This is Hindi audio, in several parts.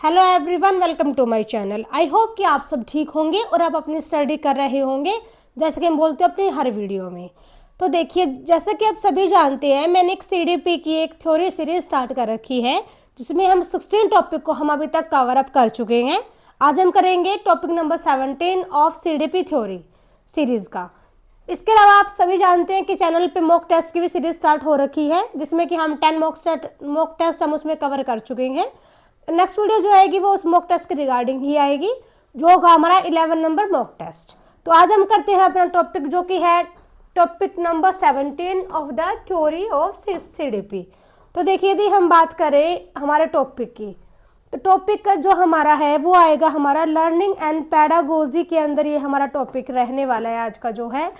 Hello everyone, welcome to my channel. I hope कि आप सब ठीक होंगे और आप अपनी स्टडी कर रहे होंगे, जैसे कि हम बोलते हैं अपनी हर वीडियो में। तो देखिए, जैसा कि आप सभी जानते हैं, मैंने एक सीडीपी की एक थ्योरी सीरीज स्टार्ट कर रखी है, जिसमें हम 16 टॉपिक को हम अभी तक कवर अप कर चुके हैं। आज हम करेंगे topic number 17 of CDP theory series का। इसके अलावा आप सभी जानते हैं कि चैनल पे मॉक टेस्ट की भी सीरीज स्टार्ट हो रखी है, जिसमें कि हम 10 मॉक टेस्ट हम उसमें कवर कर चुके हैं। नेक्स्ट वीडियो जो आएगी वो उस मॉक टेस्ट के रिगार्डिंग ही आएगी, जो होगा हमारा 11 नंबर मॉक टेस्ट। तो आज हम करते हैं अपना टॉपिक, जो कि है topic number 17 of the theory of CDP. तो देखिए, यदि हम बात करें हमारे टॉपिक की, तो टॉपिक का जो हमारा है वो आएगा हमारा लर्निंग एंड पेडागोजी के अंदर। ये हमारा टॉपिक रहने वाला है आज का जो है।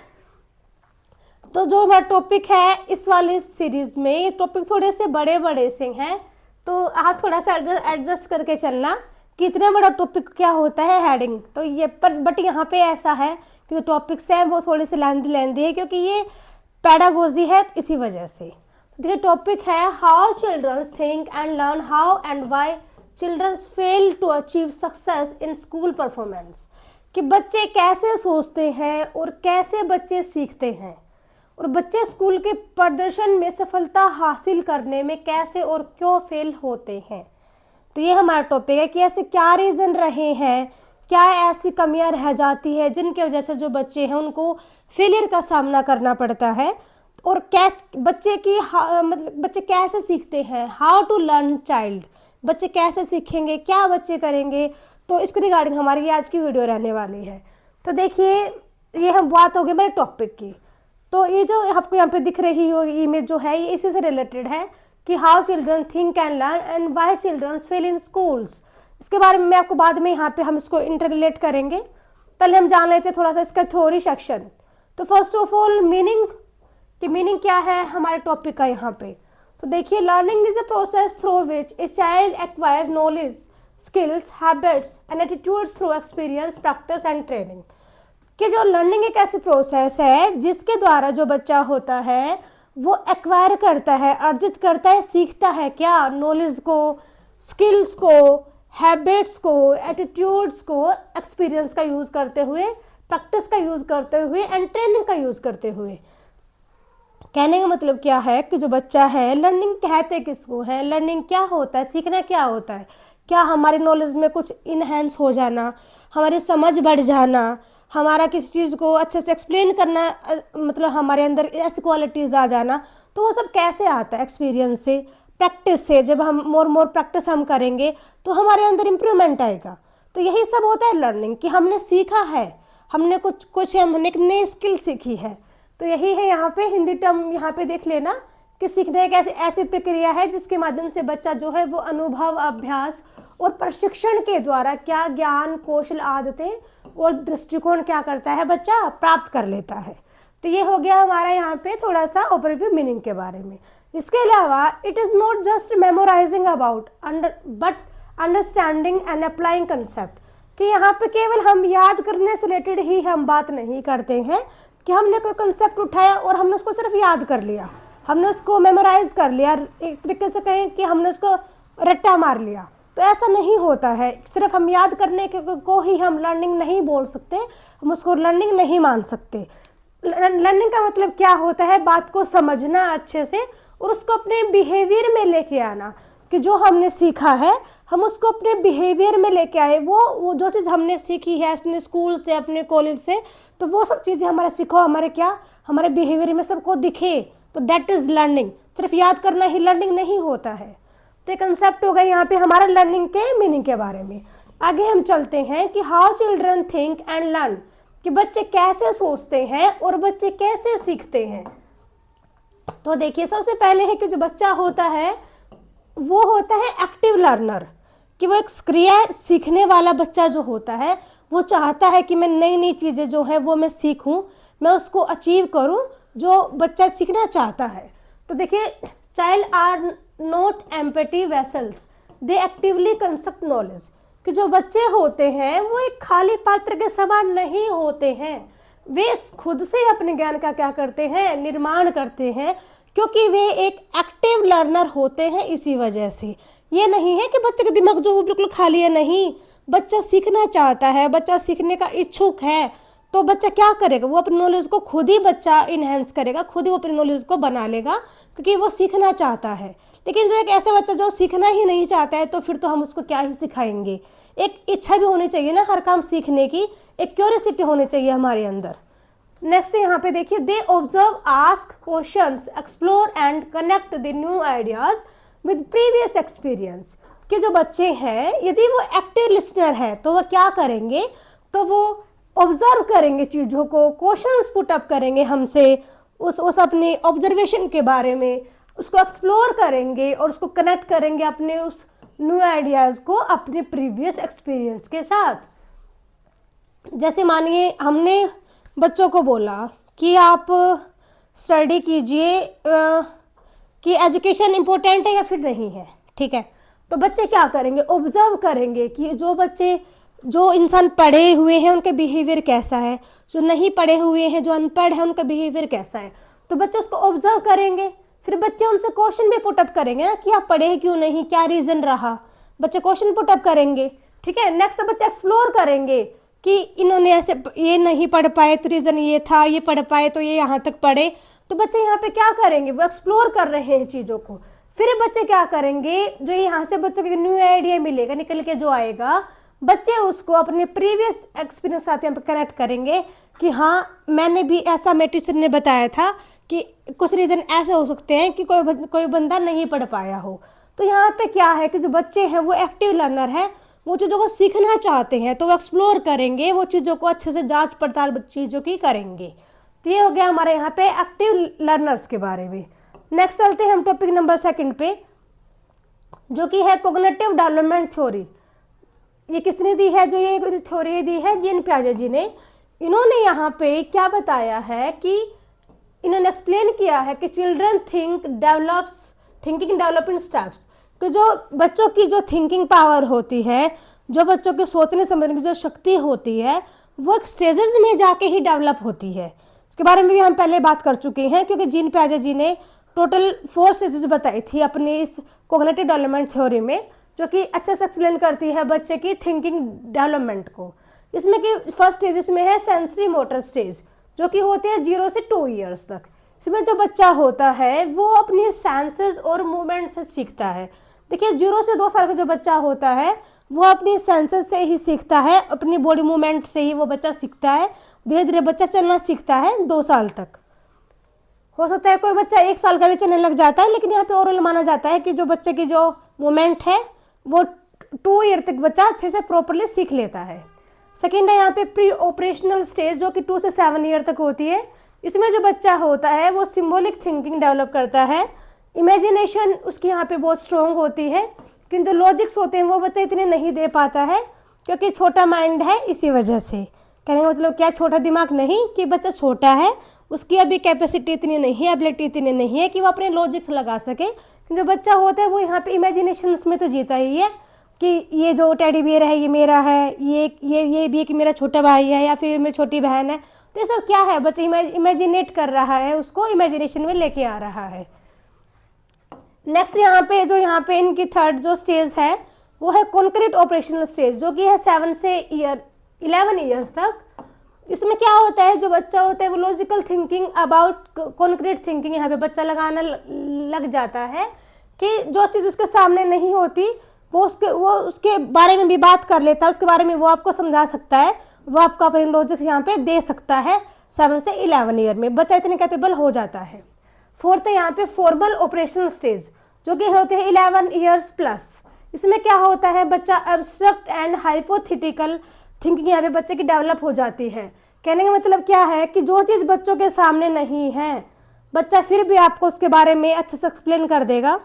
तो जो हमारा टॉपिक है इस वाली सीरीज में, ये टॉपिक थोड़े से बड़े बड़े से हैं, तो आप थोड़ा सा एडजस्ट करके चलना कि इतना बड़ा टॉपिक क्या होता है हेडिंग। तो ये बट यहाँ पे ऐसा है कि जो टॉपिक्स हैं वो थोड़े से लेंदी है, क्योंकि ये पेडागोजी है, इसी वजह से। तो देखिए, टॉपिक है how childrens think and learn, how and why childrens fail to achieve success in school performance. कि बच्चे कैसे सोचते हैं और कैसे बच्चे सीखते हैं, और बच्चे स्कूल के प्रदर्शन में सफलता हासिल करने में कैसे और क्यों फेल होते हैं। तो ये हमारा टॉपिक है कि ऐसे क्या रीज़न रहे हैं, क्या ऐसी कमियां रह जाती है जिनकी वजह से जो बच्चे हैं उनको फेलियर का सामना करना पड़ता है, और कैसे बच्चे की मतलब बच्चे कैसे सीखते हैं, हाउ टू लर्न चाइल्ड, बच्चे कैसे सीखेंगे, क्या बच्चे करेंगे। तो इसके रिगार्डिंग हमारी आज की वीडियो रहने वाली है। तो देखिए, ये हम बात होगी मेरे टॉपिक की। तो ये जो आपको यहाँ पे दिख रही हो इमेज जो है, ये इसी से रिलेटेड है कि how children think and learn and why children fail in schools. इसके बारे में मैं आपको बाद में यहाँ पे हम इसको इंटररिलेट करेंगे। पहले हम जान लेते हैं थोड़ा सा इसका थ्योरी सेक्शन। तो फर्स्ट ऑफ ऑल मीनिंग, कि मीनिंग क्या है हमारे टॉपिक का यहाँ पे। तो देखिए, learning is a process through which a child acquire knowledge, skills, habits and attitudes through experience, practice and training. कि जो लर्निंग एक ऐसी प्रोसेस है जिसके द्वारा जो बच्चा होता है वो एक्वायर करता है, अर्जित करता है, सीखता है क्या, नॉलेज को, स्किल्स को, हैबिट्स को, एटीट्यूड्स को, एक्सपीरियंस का यूज़ करते हुए, प्रैक्टिस का यूज़ करते हुए एंड ट्रेनिंग का यूज़ करते हुए। कहने का मतलब क्या है कि जो बच्चा है, लर्निंग कहते किसको है, लर्निंग क्या होता है, सीखना क्या होता है, क्या हमारी नॉलेज में कुछ इनहेंस हो जाना, हमारी समझ बढ़ जाना, हमारा किसी चीज़ को अच्छे से एक्सप्लेन करना, मतलब हमारे अंदर ऐसी क्वालिटीज़ आ जाना। तो वो सब कैसे आता है, एक्सपीरियंस से, प्रैक्टिस से। जब हम मोर प्रैक्टिस हम करेंगे तो हमारे अंदर इम्प्रूवमेंट आएगा। तो यही सब होता है लर्निंग, कि हमने सीखा है, हमने हमने एक नई स्किल सीखी है। तो यही है यहाँ पे हिंदी टर्म यहाँ पे देख लेना कि सीखने एक ऐसी प्रक्रिया है जिसके माध्यम से बच्चा जो है वो अनुभव, अभ्यास और प्रशिक्षण के द्वारा क्या ज्ञान, कौशल, आदतें और दृष्टिकोण क्या करता है, बच्चा प्राप्त कर लेता है। तो ये हो गया हमारा यहाँ पे थोड़ा सा ओवरव्यू मीनिंग के बारे में। इसके अलावा it is not just memorising about but understanding and applying concept. कि यहाँ पे केवल हम याद करने से रिलेटेड ही हम बात नहीं करते हैं कि हमने कोई कंसेप्ट उठाया और हमने उसको सिर्फ याद कर लिया, हमने उसको मेमोराइज कर लिया, एक तरीके से कहें कि हमने उसको रट्टा मार लिया। तो ऐसा नहीं होता है। सिर्फ हम याद करने को ही हम लर्निंग नहीं बोल सकते, हम उसको लर्निंग नहीं मान सकते। लर्निंग का मतलब क्या होता है, बात को समझना अच्छे से और उसको अपने बिहेवियर में लेके आना। कि जो हमने सीखा है हम उसको अपने बिहेवियर में लेके आए, वो जो चीज़ हमने सीखी है अपने स्कूल से, अपने कॉलेज से, तो वो सब चीज़ें हमारा सीखो, हमारे बिहेवियर में सबको दिखे। तो दैट इज़ लर्निंग। सिर्फ याद करना ही लर्निंग नहीं होता है। तो कंसेप्ट हो गया यहाँ पे हमारा लर्निंग के मीनिंग के बारे में। आगे हम चलते हैं कि how children think and learn, कि बच्चे कैसे सोचते हैं और बच्चे कैसे सीखते हैं। तो देखिए, सबसे पहले है कि जो बच्चा होता है वो होता है एक्टिव लर्नर। कि वो एक क्रिया सीखने वाला बच्चा जो होता है वो चाहता है कि मैं नई नई चीज़ें जो है वो मैं सीखूं, मैं उसको अचीव करूं, जो बच्चा सीखना चाहता है। तो देखिए, child are not empty vessels, they actively construct knowledge. कि जो बच्चे होते हैं वो एक खाली पात्र के समान नहीं होते हैं, वे खुद से अपने ज्ञान का क्या करते हैं, निर्माण करते हैं। क्योंकि वे एक एक्टिव लर्नर होते हैं। इसी वजह से ये नहीं है कि बच्चे का दिमाग जो वो बिल्कुल खाली है, नहीं, बच्चा सीखना चाहता है, बच्चा सीखने का इच्छुक है, तो बच्चा क्या करेगा, वो अपनी नॉलेज को खुद ही बच्चा इन्हेंस करेगा, खुद ही वो अपनी नॉलेज को बना लेगा, क्योंकि वो सीखना चाहता है। लेकिन जो एक ऐसा बच्चा जो सीखना ही नहीं चाहता है, तो फिर तो हम उसको क्या ही सिखाएंगे। एक इच्छा भी होनी चाहिए ना हर काम सीखने की, एक क्यूरियोसिटी होनी चाहिए हमारे अंदर। नेक्स्ट यहाँ पे देखिए, they observe, ask questions, explore and connect the new ideas with previous experience. कि जो बच्चे हैं यदि वो एक्टिव लिसनर है तो वो क्या करेंगे, तो वो ऑब्जर्व करेंगे चीज़ों को, क्वेश्चंस पुट अप करेंगे हमसे उस अपने ऑब्जर्वेशन के बारे में, उसको एक्सप्लोर करेंगे और उसको कनेक्ट करेंगे अपने उस न्यू आइडियाज़ को अपने प्रीवियस एक्सपीरियंस के साथ। जैसे मानिए हमने बच्चों को बोला कि आप स्टडी कीजिए कि एजुकेशन इम्पोर्टेंट है या फिर नहीं है, ठीक है, तो बच्चे क्या करेंगे, ऑब्जर्व करेंगे कि जो इंसान पढ़े हुए हैं उनका बिहेवियर कैसा है, जो नहीं पढ़े हुए हैं, जो अनपढ़ है, उनका बिहेवियर कैसा है। तो बच्चे उसको ऑब्जर्व करेंगे, फिर बच्चे उनसे क्वेश्चन भी पुटअप करेंगे ना कि आप पढ़े क्यों नहीं, क्या रीज़न रहा, बच्चे क्वेश्चन पुटअप करेंगे, ठीक है। नेक्स्ट बच्चे एक्सप्लोर करेंगे कि इन्होंने ऐसे ये नहीं पढ़ पाए तो रीज़न ये था, ये पढ़ पाए तो ये यहाँ तक पढ़े, तो बच्चे यहाँ पे क्या करेंगे, वो एक्सप्लोर कर रहे हैं चीज़ों को। फिर बच्चे क्या करेंगे, जो यहाँ से बच्चों को न्यू आइडिया मिलेगा निकल के जो आएगा, बच्चे उसको अपने प्रीवियस एक्सपीरियंस साथ यहाँ पे कनेक्ट करेंगे कि हाँ मैंने भी ऐसा, मेरे टीचर ने बताया था कि कुछ रीज़न ऐसे हो सकते हैं कि कोई बंदा नहीं पढ़ पाया हो। तो यहाँ पे क्या है कि जो बच्चे हैं वो एक्टिव लर्नर है, वो चीज़ों को सीखना चाहते हैं तो वो एक्सप्लोर करेंगे, वो चीज़ों को अच्छे से जांच पड़ताल चीज़ों की करेंगे। तो ये हो गया हमारे यहाँ पे एक्टिव लर्नर्स के बारे में। नेक्स्ट चलते हैं हम टॉपिक नंबर 2 पे, जो कि है कोग्निटिव डेवलपमेंट थ्योरी। ये किसने दी है, जो ये थ्योरी दी है जीन पियाजे जी ने। इन्होंने यहाँ पे क्या बताया है कि इन्होंने एक्सप्लेन किया है कि children thinking develop in steps. तो जो बच्चों की जो थिंकिंग पावर होती है, जो बच्चों के सोचने समझने की जो शक्ति होती है, वो एक स्टेजेस में जाके ही डेवलप होती है। इसके बारे में भी हम पहले बात कर चुके हैं, क्योंकि जीन पियाजे जी ने टोटल 4 स्टेजेस बताई थी अपनी इस कोग्निटिव डेवलपमेंट थ्योरी में, जो कि अच्छे से एक्सप्लेन करती है बच्चे की थिंकिंग डेवलपमेंट को। इसमें कि फर्स्ट स्टेज इसमें है सेंसरी मोटर स्टेज, जो कि होते हैं 0 से 2 ईयर्स तक। इसमें जो बच्चा होता है वो अपनी सेंसेस और मूवमेंट से सीखता है। देखिए 0 से 2 साल का जो बच्चा होता है वो अपनी सेंसेस से ही सीखता है, अपनी बॉडी मूवमेंट से ही वो बच्चा सीखता है। धीरे धीरे बच्चा चलना सीखता है 2 साल तक। हो सकता है कोई बच्चा 1 साल का भी चलने लग जाता है, लेकिन यहाँ पे ओवरऑल माना जाता है कि जो बच्चे की जो मूवमेंट है वो 2 ईयर तक बच्चा अच्छे से प्रॉपरली सीख लेता है। सेकेंड है यहाँ पे प्री ऑपरेशनल स्टेज, जो कि 2 से 7 ईयर तक होती है। इसमें जो बच्चा होता है वो सिम्बॉलिक थिंकिंग डेवलप करता है, इमेजिनेशन उसकी यहाँ पे बहुत स्ट्रॉन्ग होती है, लेकिन जो लॉजिक्स होते हैं वो बच्चा इतने नहीं दे पाता है, क्योंकि छोटा माइंड है। इसी वजह से कहने का मतलब क्या, छोटा दिमाग नहीं कि बच्चा छोटा है, उसकी अभी कैपेसिटी इतनी नहीं है, एबिलिटी इतनी नहीं है कि वो अपने लॉजिक्स लगा सके। जो बच्चा होता है वो यहाँ पे इमेजिनेशंस में तो जीता ही है कि ये जो टेडी बियर है ये मेरा है, ये भी कि मेरा छोटा भाई है या फिर मेरी छोटी बहन है। तो ये सब क्या है, बच्चा इमेजिनेट कर रहा है, उसको इमेजिनेशन में लेके आ रहा है। नेक्स्ट यहाँ पे इनकी थर्ड जो स्टेज है वो है कॉन्क्रीट ऑपरेशनल स्टेज, जो कि है 7 से 11 ईयर्स तक। इसमें क्या होता है, जो बच्चा होता है वो logical thinking about concrete thinking यहाँ पे बच्चा लगाना लग जाता है कि जो चीज़ उसके सामने नहीं होती वो उसके बारे में भी बात कर लेता है, उसके बारे में वो आपको समझा सकता है, वो आपको अपने लॉजिक यहाँ पे दे सकता है। 7 से 11 ईयर में बच्चा इतने कैपेबल हो जाता है। फोर्थ है यहाँ पे फॉर्मल ऑपरेशनल स्टेज, जो कि होते हैं 11 ईयर्स प्लस। इसमें क्या होता है, बच्चा एब्स्ट्रैक्ट एंड हाइपोथेटिकल थिंकिंग यहाँ पे बच्चे की डेवलप हो जाती है। कहने का मतलब क्या है कि जो चीज़ बच्चों के सामने नहीं है, बच्चा फिर भी आपको उसके बारे में अच्छे से एक्सप्लेन कर देगा,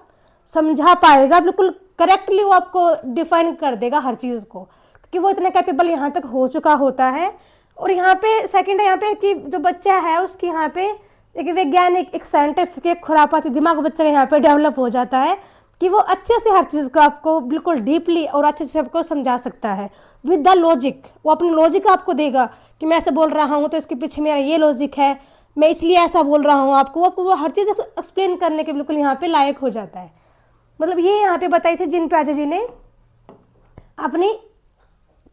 समझा पाएगा, बिल्कुल करेक्टली वो आपको डिफाइन कर देगा हर चीज़ को, क्योंकि वो इतना कैपेबल यहाँ तक हो चुका होता है। और यहाँ पे सेकंड है यहाँ पे कि जो बच्चा है उसकी यहाँ पे एक वैज्ञानिक, एक साइंटिफिक, एक खुरापाती दिमाग बच्चे का यहाँ पे डेवलप हो जाता है कि वो अच्छे से हर चीज़ को आपको बिल्कुल डीपली और अच्छे से आपको समझा सकता है विद द लॉजिक। वो अपनी लॉजिक आपको देगा कि मैं ऐसे बोल रहा हूँ तो इसके पीछे मेरा ये लॉजिक है, मैं इसलिए ऐसा बोल रहा हूँ आपको, वो हर चीज़ एक्सप्लेन करने के बिल्कुल यहाँ पे लायक हो जाता है। मतलब ये यहाँ पे बताई थी जीन पियाजे जी ने अपनी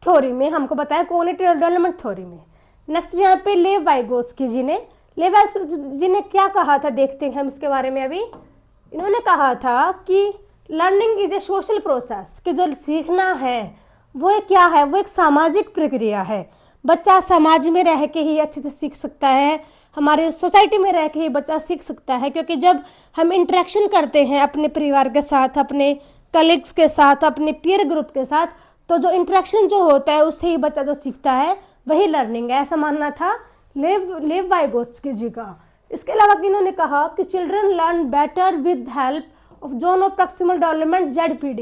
थ्योरी में, हमको बताया कॉग्निटिव डेवलपमेंट थ्योरी में। नेक्स्ट यहाँ पे लेव वाइगोत्स्की जी ने, लेव वाइगोत्स्की जी ने क्या कहा था देखते हैं हम इसके बारे में। अभी इन्होंने कहा था कि learning is a social process, कि जो सीखना है वो एक क्या है, वो एक सामाजिक प्रक्रिया है। बच्चा समाज में रह के ही अच्छे से सीख सकता है, हमारे सोसाइटी में रह के ही बच्चा सीख सकता है, क्योंकि जब हम इंटरेक्शन करते हैं अपने परिवार के साथ, अपने कलीग्स के साथ, अपने पीयर ग्रुप के साथ, तो जो इंटरेक्शन जो होता है उससे ही बच्चा जो सीखता है वही लर्निंग है, ऐसा मानना था लेव वाइगोत्स्की जी का। इसके अलावा इन्होंने कहा कि children learn better with help of zone of proximal development ZPD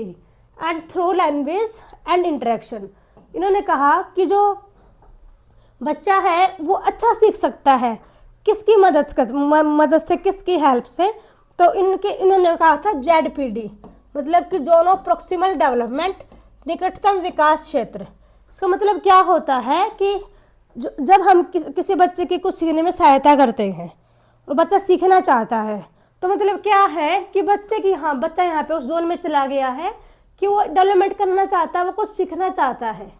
and through language and interaction. इन्होंने कहा कि जो बच्चा है वो अच्छा सीख सकता है किसकी मदद से, किसकी हेल्प से, तो इन्होंने कहा था ZPD, मतलब कि जोन ऑफ प्रॉक्सिमल डेवलपमेंट, निकटतम विकास क्षेत्र। इसका मतलब क्या होता है कि जब हम किसी बच्चे की कुछ सीखने में सहायता करते हैं और बच्चा सीखना चाहता है, तो मतलब क्या है कि बच्चे की, हाँ बच्चा यहाँ पे उस जोन में चला गया है कि वो डेवलपमेंट करना चाहता है, वो कुछ सीखना चाहता है,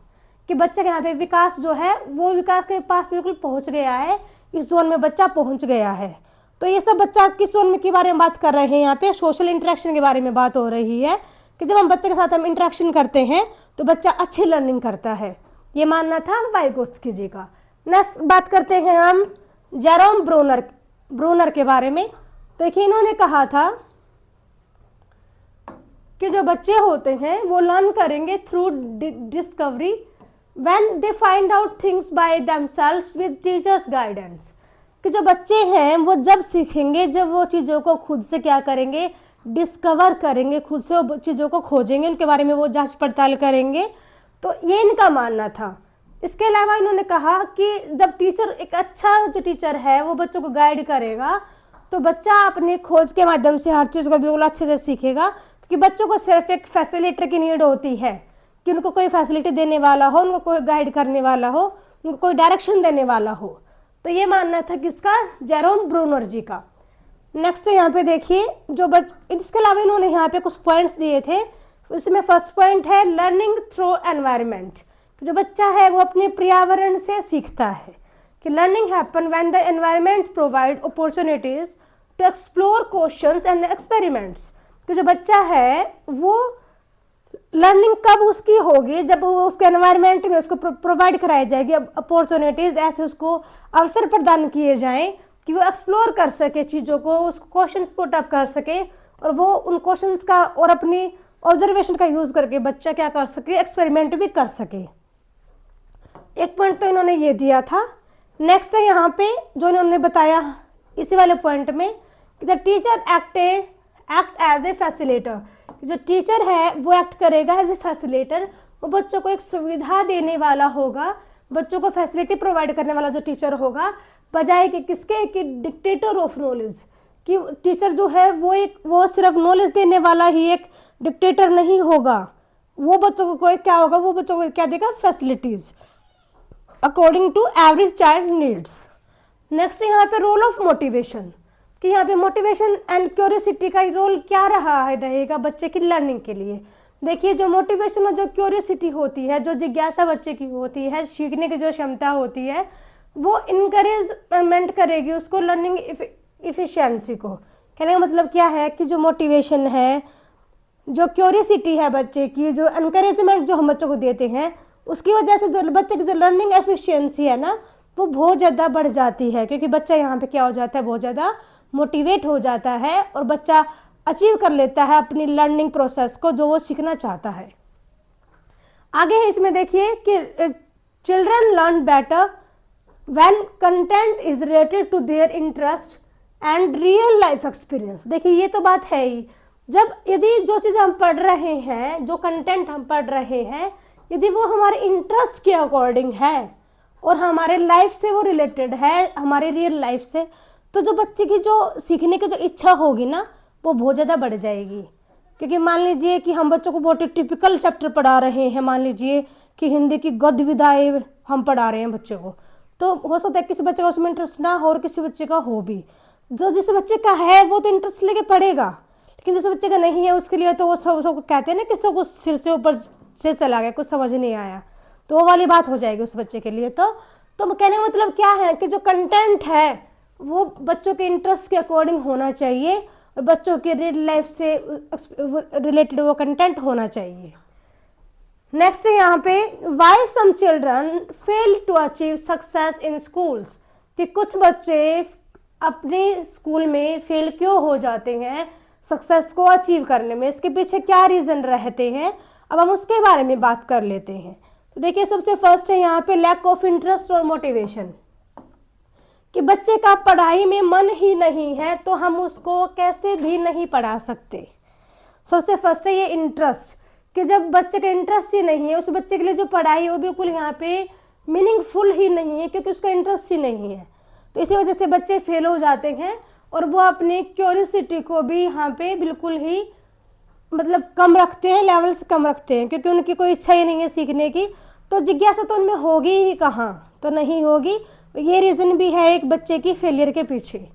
कि बच्चे के यहाँ पे विकास जो है वो विकास के पास बिल्कुल पहुँच गया है, इस जोन में बच्चा पहुँच गया है। तो ये सब बच्चा किस जोन में के बारे में बात कर रहे हैं, यहाँ पे सोशल इंटरेक्शन के बारे में बात हो रही है, कि जब हम बच्चे के साथ हम इंटरेक्शन करते हैं तो बच्चा अच्छी लर्निंग करता है। ये मानना था वाइगोत्स्की जी का। नेक्स्ट बात करते हैं हम जेरोम ब्रूनर के बारे में। देखिए इन्होंने कहा था कि जो बच्चे होते हैं वो लर्न करेंगे through discovery when they find out things by themselves with teachers guidance. कि जो बच्चे हैं वो जब सीखेंगे जब वो चीज़ों को खुद से क्या करेंगे, डिस्कवर करेंगे, खुद से वो चीज़ों को खोजेंगे, उनके बारे में वो जांच पड़ताल करेंगे। तो ये इनका मानना था। इसके अलावा इन्होंने कहा कि जब टीचर, एक अच्छा जो टीचर है वो बच्चों को गाइड करेगा तो बच्चा अपनी खोज के माध्यम से हर चीज़ को बिल्कुल अच्छे से सीखेगा, क्योंकि बच्चों को सिर्फ एक फैसिलिटर की नीड होती है कि उनको कोई फैसिलिटी देने वाला हो, उनको कोई गाइड करने वाला हो, उनको कोई डायरेक्शन देने वाला हो। तो ये मानना था किसका, जेरोम ब्रूनर जी का। नेक्स्ट यहाँ पे देखिए इसके अलावा इन्होंने यहाँ पे कुछ पॉइंट्स दिए थे। उसमें फर्स्ट पॉइंट है लर्निंग थ्रू एनवायरनमेंट। जो बच्चा है वो अपने पर्यावरण से सीखता है, कि learning happen when the environment provide opportunities to explore questions and experiments. कि जो बच्चा है वो लर्निंग कब उसकी होगी, जब वो उसके एनवायरनमेंट में उसको प्रोवाइड कराई जाएगी अपॉर्चुनिटीज, ऐसे उसको अवसर प्रदान किए जाएं कि वो एक्सप्लोर कर सके चीज़ों को, उसको क्वेश्चन पुट अप कर सके, और वो उन क्वेश्चंस का और अपनी ऑब्जर्वेशन का यूज़ करके बच्चा क्या कर सके, एक्सपेरिमेंट भी कर सके। एक पॉइंट तो इन्होंने ये दिया था। नेक्स्ट है यहाँ पे जो इन्होंने बताया इसी वाले पॉइंट में कि the teacher act as a facilitator. जो टीचर है वो एक्ट करेगा एज ए फैसिलिटेटर, वो बच्चों को एक सुविधा देने वाला होगा, बच्चों को फैसिलिटी प्रोवाइड करने वाला जो टीचर होगा, बजाय कि किसके, कि डिक्टेटर ऑफ नॉलेज। कि टीचर जो है वो सिर्फ नॉलेज देने वाला ही एक डिक्टेटर नहीं होगा, वो बच्चों को कोई क्या होगा, वो बच्चों को क्या देगा, facilities according to every child needs. Next यहाँ पे रोल ऑफ मोटिवेशन, कि यहाँ पे मोटिवेशन एंड क्यूरियोसिटी का रोल क्या रहेगा बच्चे की लर्निंग के लिए। देखिए जो मोटिवेशन और जो क्यूरियोसिटी होती है, जो जिज्ञासा बच्चे की होती है, सीखने की जो क्षमता होती है, वो इनकरेजमेंट करेगी उसको लर्निंग इफिशिएंसी को। कहने का मतलब क्या है कि जो मोटिवेशन है, जो क्यूरियोसिटी है बच्चे की, जो इनकरेजमेंट जो हम बच्चों को देते हैं, उसकी वजह से जो बच्चे की जो लर्निंग एफिशिएंसी है ना, वो बहुत ज़्यादा बढ़ जाती है, क्योंकि बच्चा यहाँ पे क्या हो जाता है, बहुत ज़्यादा मोटिवेट हो जाता है और बच्चा अचीव कर लेता है अपनी लर्निंग प्रोसेस को जो वो सीखना चाहता है। आगे है इसमें देखिए कि children learn better when content is related to their interest and real life experience. देखिए ये तो बात है ही, जब यदि जो चीज़ हम पढ़ रहे हैं, जो कंटेंट हम पढ़ रहे हैं, यदि वो हमारे इंटरेस्ट के अकॉर्डिंग है और हमारे लाइफ से वो रिलेटेड है, हमारे रियल लाइफ से, तो जो बच्चे की जो सीखने की जो इच्छा होगी ना, वो बहुत ज़्यादा बढ़ जाएगी। क्योंकि मान लीजिए कि हम बच्चों को बहुत ही टिपिकल चैप्टर पढ़ा रहे हैं, मान लीजिए कि हिंदी की गद्य विधाएँ हम पढ़ा रहे हैं बच्चों को, तो हो सकता है किसी बच्चे का उसमें इंटरेस्ट ना हो और किसी बच्चे का हो भी। जो जिस बच्चे का है वो तो इंटरेस्ट लेके पढ़ेगा, लेकिन जिस बच्चे का नहीं है उसके लिए तो वो सब कहते हैं ना कि सब कुछ सिर से ऊपर से चला गया, कुछ समझ नहीं आया, तो वो वाली बात हो जाएगी उस बच्चे के लिए। तो कहने का मतलब क्या है कि जो कंटेंट है वो बच्चों के इंटरेस्ट के अकॉर्डिंग होना चाहिए और बच्चों के रियल लाइफ से रिलेटेड वो कंटेंट होना चाहिए। नेक्स्ट है यहाँ पे why some children fail to achieve success in schools, कि कुछ बच्चे अपने स्कूल में फेल क्यों हो जाते हैं सक्सेस को अचीव करने में, इसके पीछे क्या रीज़न रहते हैं, अब हम उसके बारे में बात कर लेते हैं। तो देखिए सबसे फर्स्ट है यहाँ पे लैक ऑफ इंटरेस्ट और मोटिवेशन, कि बच्चे का पढ़ाई में मन ही नहीं है तो हम उसको कैसे भी नहीं पढ़ा सकते। सबसे फर्स्ट है ये इंटरेस्ट, कि जब बच्चे का इंटरेस्ट ही नहीं है उस बच्चे के लिए जो पढ़ाई है वो बिल्कुल यहाँ पे मीनिंगफुल ही नहीं है, क्योंकि उसका इंटरेस्ट ही नहीं है। तो इसी वजह से बच्चे फेल हो जाते हैं और वो अपनी क्यूरियोसिटी को भी यहाँ पे बिल्कुल ही मतलब कम रखते हैं, लेवल से कम रखते हैं, क्योंकि उनकी कोई इच्छा ही नहीं है सीखने की, तो जिज्ञासा तो उनमें होगी ही कहाँ, तो नहीं होगी। ये रीज़न भी है एक बच्चे की फेलियर के पीछे।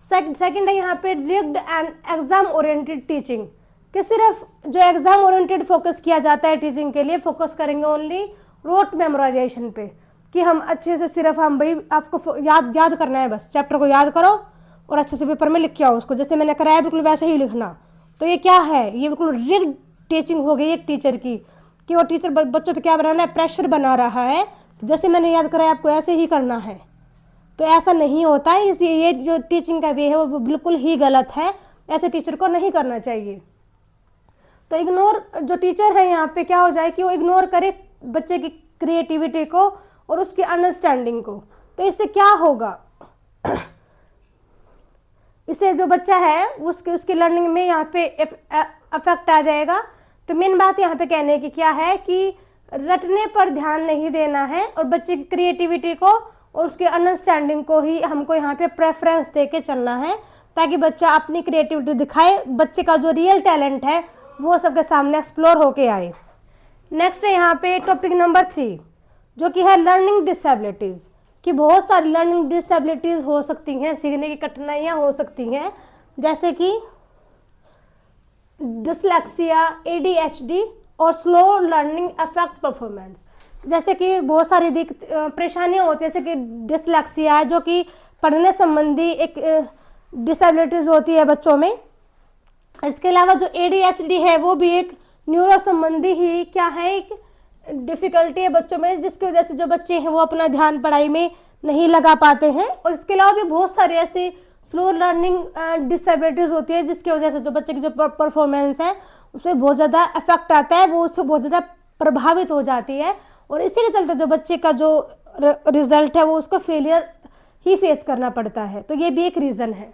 सेकंड है यहाँ पे rigged and exam oriented teaching, कि सिर्फ जो एग्जाम ओरिएंटेड फोकस किया जाता है टीचिंग के लिए, फोकस करेंगे ओनली रोट मेमोराइजेशन पे, कि हम अच्छे से सिर्फ हम भाई आपको याद करना है, बस चैप्टर को याद करो और अच्छे से पेपर में लिख के आओ उसको, जैसे मैंने कराया बिल्कुल वैसे ही लिखना। तो ये क्या है, ये बिल्कुल रिग्ड टीचिंग हो गई एक टीचर की, कि वो टीचर बच्चों पे क्या बनाना है, प्रेशर बना रहा है, जैसे मैंने याद कराया आपको ऐसे ही करना है। तो ऐसा नहीं होता है, इसलिए ये जो टीचिंग का वे है वो बिल्कुल ही गलत है, ऐसे टीचर को नहीं करना चाहिए। तो इग्नोर जो टीचर है यहाँ पे क्या हो जाए कि वो इग्नोर करे बच्चे की क्रिएटिविटी को और उसकी अंडरस्टैंडिंग को, तो इससे क्या होगा इससे जो बच्चा है उसकी लर्निंग में यहाँ पे अफेक्ट आ जाएगा। तो मेन बात यहाँ पे कहने की क्या है कि रटने पर ध्यान नहीं देना है और बच्चे की क्रिएटिविटी को और उसके अंडरस्टैंडिंग को ही हमको यहाँ पे प्रेफरेंस दे के चलना है, ताकि बच्चा अपनी क्रिएटिविटी दिखाए, बच्चे का जो रियल टैलेंट है वो सबके सामने एक्सप्लोर होके आए। नेक्स्ट है यहाँ पे टॉपिक नंबर 3 जो कि है लर्निंग डिसेबिलिटीज़, कि बहुत सारी लर्निंग डिसेबिलिटीज़ हो सकती हैं, सीखने की कठिनाइयाँ हो सकती हैं, जैसे कि डिसलेक्सिया, ADHD और स्लो लर्निंग अफेक्ट परफॉर्मेंस। जैसे कि बहुत सारी परेशानियाँ होती हैं, जैसे कि डिसलेक्सिया है जो कि पढ़ने संबंधी एक डिसेबिलिटीज़ होती है बच्चों में। इसके अलावा जो ADHD है वो भी एक न्यूरो संबंधी ही क्या है, एक डिफ़िकल्टी है बच्चों में, जिसकी वजह से जो बच्चे हैं वो अपना ध्यान पढ़ाई में नहीं लगा पाते हैं। और इसके अलावा भी बहुत सारी ऐसी स्लो लर्निंग डिसेबिलिटीज़ होती है जिसकी वजह से जो बच्चे की जो परफॉर्मेंस है उससे बहुत ज़्यादा इफेक्ट आता है, वो उससे बहुत ज़्यादा प्रभावित हो जाती है, और इसी के चलते जो बच्चे का जो रिजल्ट है वो उसको फेलियर ही फेस करना पड़ता है। तो ये भी एक रीज़न है।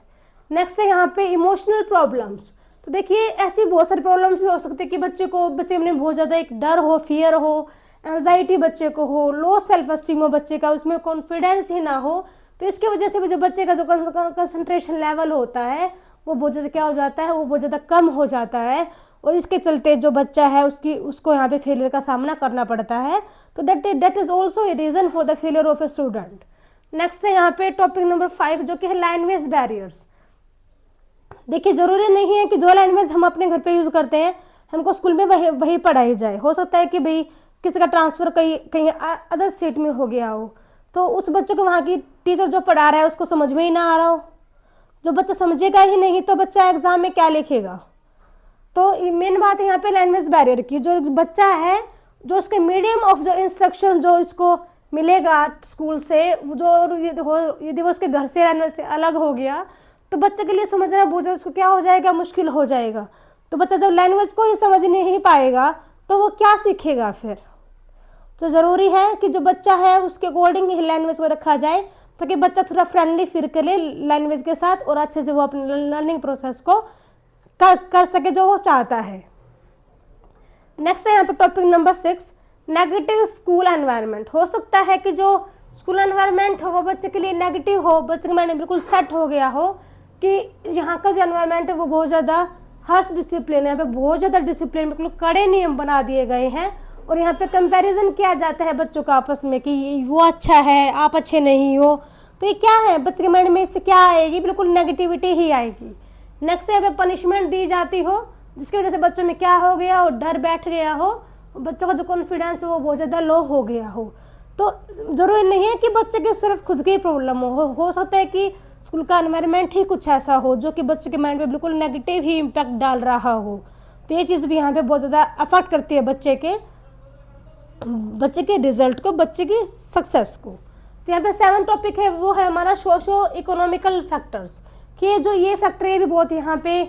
नेक्स्ट है यहाँ पे इमोशनल प्रॉब्लम्स। तो देखिए ऐसी बहुत सारी प्रॉब्लम्स भी हो सकती है कि बच्चे में बहुत ज़्यादा एक डर हो, फियर हो, एंजाइटी बच्चे को हो, लो सेल्फ एस्टीम हो बच्चे का, उसमें कॉन्फिडेंस ही ना हो, तो इसकी वजह से भी जो बच्चे का जो कंसंट्रेशन लेवल होता है वो बहुत ज़्यादा क्या हो जाता है, वो बहुत ज़्यादा कम हो जाता है, और इसके चलते जो बच्चा है उसको यहाँ पे फेलियर का सामना करना पड़ता है। तो that is also a reason for the failure of a student. Next है यहाँ पे टॉपिक नंबर 5 जो कि है लैंग्वेज बैरियर्स। देखिए ज़रूरी नहीं है कि जो लैंग्वेज हम अपने घर पे यूज़ करते हैं हमको स्कूल में वही पढ़ाई जाए। हो सकता है कि भाई किसी का ट्रांसफ़र कहीं अदर स्टेट में हो गया हो, तो उस बच्चे को वहाँ की टीचर जो पढ़ा रहा है उसको समझ में ही ना आ रहा हो, जो बच्चा समझेगा ही नहीं तो बच्चा एग्ज़ाम में क्या लिखेगा। तो मेन बात है यहाँ पे लैंग्वेज बैरियर की। जो बच्चा है जो उसके मीडियम ऑफ जो इंस्ट्रक्शन जो इसको मिलेगा स्कूल से, जो यदि वो उसके घर से लैंग्वेज से अलग हो गया तो बच्चे के लिए समझना बहुत उसको क्या हो जाएगा, मुश्किल हो जाएगा। तो बच्चा जब लैंग्वेज को ही समझ नहीं पाएगा तो वो क्या सीखेगा फिर। तो ज़रूरी है कि जो बच्चा है उसके अकॉर्डिंग ही लैंग्वेज को रखा जाए, ताकि बच्चा थोड़ा फ्रेंडली फील करे लैंग्वेज के साथ और अच्छे से वो अपने लर्निंग प्रोसेस को कर सके जो वो चाहता है। नेक्स्ट है यहाँ पे topic number 6 negative school environment. हो सकता है कि जो स्कूल एनवायरनमेंट हो वो बच्चे के लिए नेगेटिव हो, बच्चे के माइंड में बिल्कुल सेट हो गया हो कि यहाँ का जो एनवायरनमेंट है वो बहुत ज़्यादा हर्ष डिसिप्लिन है, यहाँ पे बहुत ज़्यादा डिसिप्लिन बिल्कुल कड़े नियम बना दिए गए हैं, और यहाँ पे कंपैरिजन किया जाता है बच्चों का आपस में कि वो अच्छा है, आप अच्छे नहीं हो। तो ये क्या है, बच्चे के माइंड में इससे क्या आएगी, बिल्कुल नेगेटिविटी ही आएगी। नेक्स्ट यहाँ पे पनिशमेंट दी जाती हो, जिसकी वजह से बच्चों में क्या हो गया हो, डर बैठ गया हो, बच्चों का जो कॉन्फिडेंस हो वो बहुत ज़्यादा लो हो गया हो। तो ज़रूरी नहीं है कि बच्चे के सिर्फ खुद की प्रॉब्लम हो सकता है कि स्कूल का एनवायरनमेंट ही कुछ ऐसा हो जो कि बच्चे के माइंड पे बिल्कुल नेगेटिव ही इम्पैक्ट डाल रहा हो। तो ये चीज़ भी यहाँ पे बहुत ज़्यादा अफेक्ट करती है बच्चे के रिजल्ट को, बच्चे की सक्सेस को। तो यहाँ पे 7 टॉपिक है, वो है हमारा सोशो इकोनॉमिकल फैक्टर्स, कि जो ये फैक्टर ये भी बहुत यहाँ पे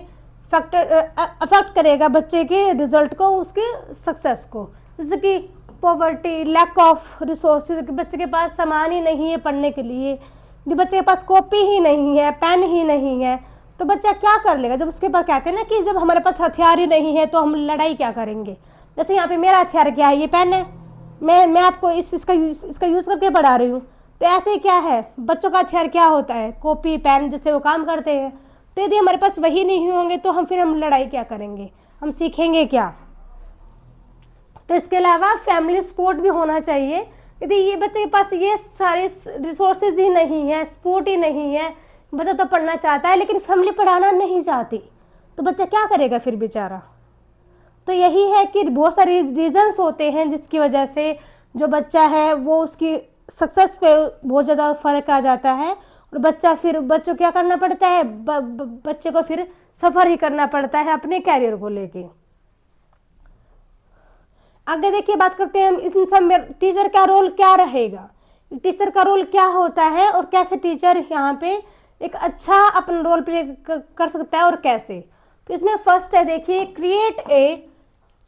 फैक्टर अफेक्ट करेगा बच्चे के रिजल्ट को, उसके सक्सेस को। जैसे कि पॉवर्टी, लैक ऑफ रिसोर्सेज, कि बच्चे के पास सामान ही नहीं है पढ़ने के लिए, यदि बच्चे के पास कॉपी ही नहीं है, पेन ही नहीं है, तो बच्चा क्या कर लेगा। जब उसके पास कहते हैं ना कि जब हमारे पास हथियार ही नहीं है तो हम लड़ाई क्या करेंगे। जैसे यहाँ पे मेरा हथियार क्या है, ये पेन है, मैं आपको इसका यूज़ करके पढ़ा रही हूँ। तो ऐसे ही क्या है, बच्चों का हथियार क्या होता है, कॉपी पेन, जिससे वो काम करते हैं। तो यदि हमारे पास वही नहीं होंगे तो हम लड़ाई क्या करेंगे, हम सीखेंगे क्या। तो इसके अलावा फैमिली सपोर्ट भी होना चाहिए। यदि ये बच्चे के पास ये सारे रिसोर्सेज ही नहीं है, सपोर्ट ही नहीं है, बच्चा तो पढ़ना चाहता है लेकिन फैमिली पढ़ाना नहीं चाहती, तो बच्चा क्या करेगा फिर बेचारा। तो यही है कि बहुत सारे रीजंस होते हैं जिसकी वजह से जो बच्चा है वो उसकी सक्सेस पे बहुत ज़्यादा फर्क आ जाता है, और बच्चों क्या करना पड़ता है, बच्चे को फिर सफ़र ही करना पड़ता है अपने कैरियर को लेके। आगे देखिए, बात करते हैं हम इन सब में टीचर का रोल क्या रहेगा, टीचर का रोल क्या होता है और कैसे टीचर यहाँ पे एक अच्छा अपना रोल प्ले कर सकता है और कैसे। तो इसमें फर्स्ट है, देखिए, create a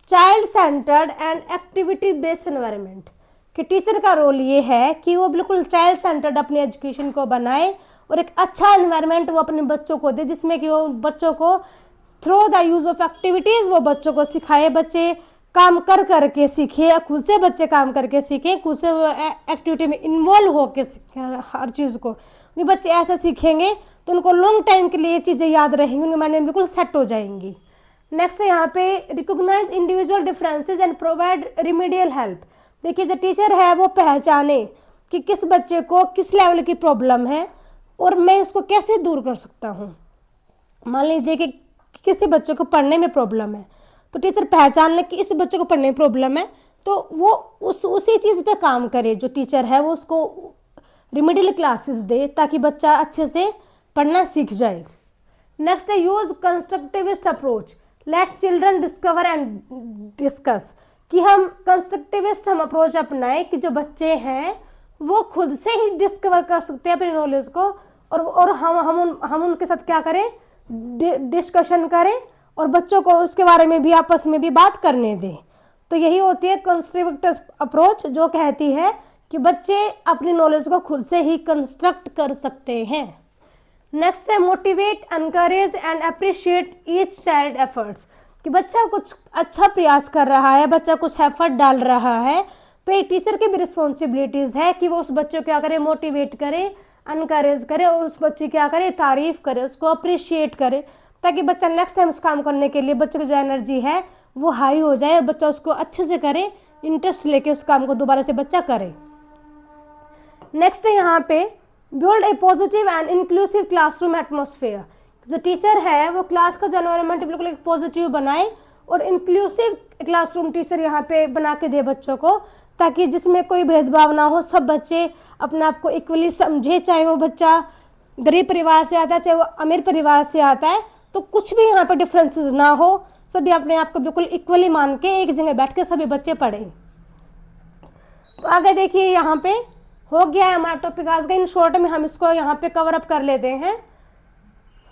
child centred and activity based environment, कि टीचर का रोल ये है कि वो बिल्कुल चाइल्ड सेंटर्ड अपनी एजुकेशन को बनाए और एक अच्छा एनवायरनमेंट वो अपने बच्चों को दे, जिसमें कि वो बच्चों को through the use of activities वो बच्चों को सिखाए, बच्चे काम कर करके सीखे, खुद से बच्चे काम करके सीखें, खुद से एक्टिविटी में इन्वॉल्व होकर सीखें हर चीज़ को। ये बच्चे ऐसे सीखेंगे तो उनको लॉन्ग टाइम के लिए चीज़ें याद रहेंगी, उनके माइंड में बिल्कुल सेट हो जाएंगी। नेक्स्ट है यहाँ पे recognise individual differences and provide remedial help. देखिए, जो टीचर है वो पहचाने कि किस बच्चे को किस लेवल की प्रॉब्लम है और मैं उसको कैसे दूर कर सकता हूँ। मान लीजिए कि किसी बच्चे को पढ़ने में प्रॉब्लम है, तो टीचर पहचान ले कि इस बच्चे को पढ़ने में प्रॉब्लम है, तो वो उसी चीज़ पे काम करे, जो टीचर है वो उसको रिमीडियल क्लासेस दे ताकि बच्चा अच्छे से पढ़ना सीख जाए। नेक्स्ट है use constructivist approach, late children discover and discuss, कि हम कंस्ट्रक्टिविस्ट अप्रोच अपनाएं कि जो बच्चे हैं वो खुद से ही डिस्कवर कर सकते हैं अपनी नॉलेज को, और हम उनके साथ क्या करें, डिस्कशन करें और बच्चों को उसके बारे में भी आपस में भी बात करने दें। तो यही होती है कंस्ट्रक्टिव अप्रोच, जो कहती है कि बच्चे अपनी नॉलेज को खुद से ही कंस्ट्रक्ट कर सकते हैं। नेक्स्ट है motivate, encourage and appreciate each child efforts, कि बच्चा कुछ अच्छा प्रयास कर रहा है, बच्चा कुछ एफर्ट डाल रहा है, तो एक टीचर की भी रिस्पॉन्सिबिलिटीज़ है कि वो उस बच्चे को क्या करे, मोटिवेट करे, एनकरेज करे और उस बच्चे क्या करे, तारीफ करे, उसको अप्रिशिएट करे, ताकि बच्चा नेक्स्ट टाइम उस काम करने के लिए बच्चे की जो एनर्जी है वो हाई हो जाए, बच्चा उसको अच्छे से करे, इंटरेस्ट लेके उस काम को दोबारा से बच्चा करे। नेक्स्ट है यहाँ पे build a positive and inclusive classroom atmosphere, जो टीचर है वो क्लास का जो एनवायरनमेंट बिल्कुल एक पॉजिटिव बनाए और इंक्लूसिव क्लासरूम टीचर यहाँ पे बना के दे बच्चों को, ताकि जिसमें कोई भेदभाव ना हो, सब बच्चे अपने आप को इक्वली समझे, चाहे वो बच्चा गरीब परिवार से आता है चाहे वो अमीर परिवार से आता है, तो कुछ भी यहाँ पे डिफरेंसेस ना हो, सभी अपने आप को बिल्कुल इक्वली मान के एक जगह बैठ के सभी बच्चे पढ़ें। तो आगे देखिए, यहाँ पे हो गया है हमारा टॉपिक आज का, इन शॉर्ट में हम इसको यहाँ पे कवर अप कर लेते हैं।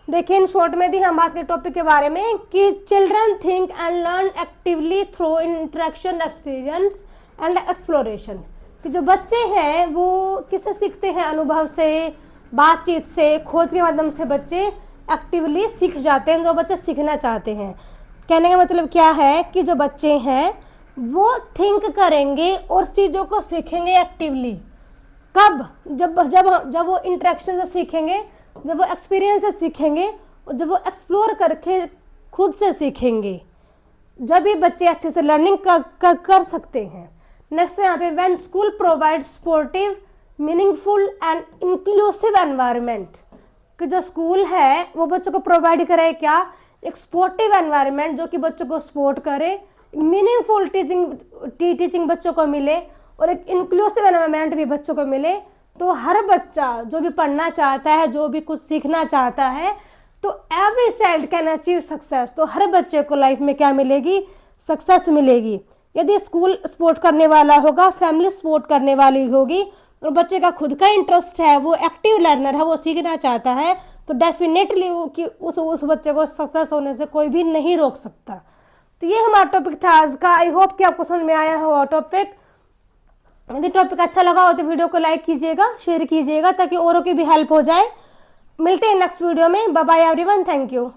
देखिए, इन शॉर्ट में दी हम बात के टॉपिक के बारे में कि children think and learn actively through interaction, experience and exploration, कि जो बच्चे हैं वो किससे सीखते हैं, अनुभव से, बातचीत से, खोज के माध्यम से बच्चे एक्टिवली सीख जाते हैं, जो बच्चे सीखना चाहते हैं। कहने का मतलब क्या है कि जो बच्चे हैं वो थिंक करेंगे और चीज़ों को सीखेंगे एक्टिवली। कब? जब वो इंटरेक्शन से सीखेंगे, जब वो एक्सपीरियंस से सीखेंगे और जब वो एक्सप्लोर करके खुद से सीखेंगे। जब भी बच्चे अच्छे से लर्निंग कर सकते हैं। नेक्स्ट है यहाँ पे when school provide sportive meaningful and inclusive environment, कि जो स्कूल है वो बच्चों को प्रोवाइड करे क्या, एक स्पोर्टिव एनवायरनमेंट जो कि बच्चों को सपोर्ट करे, मीनिंगफुल टीचिंग बच्चों को मिले और एक इंक्लूसिव एनवायरनमेंट भी बच्चों को मिले। तो हर बच्चा जो भी पढ़ना चाहता है, जो भी कुछ सीखना चाहता है, तो every child can achieve success. तो हर बच्चे को लाइफ में क्या मिलेगी, सक्सेस मिलेगी। यदि स्कूल सपोर्ट करने वाला होगा, फैमिली सपोर्ट करने वाली होगी और बच्चे का खुद का इंटरेस्ट है, वो एक्टिव लर्नर है, वो सीखना चाहता है, तो डेफिनेटली कि उस बच्चे को सक्सेस होने से कोई भी नहीं रोक सकता। तो ये हमारा टॉपिक था आज का। आई होप कि आपको समझ में आया होगा टॉपिक। यदि टॉपिक अच्छा लगा हो तो वीडियो को लाइक कीजिएगा, शेयर कीजिएगा ताकि औरों की भी हेल्प हो जाए। मिलते हैं नेक्स्ट वीडियो में। Bye bye everyone, thank you.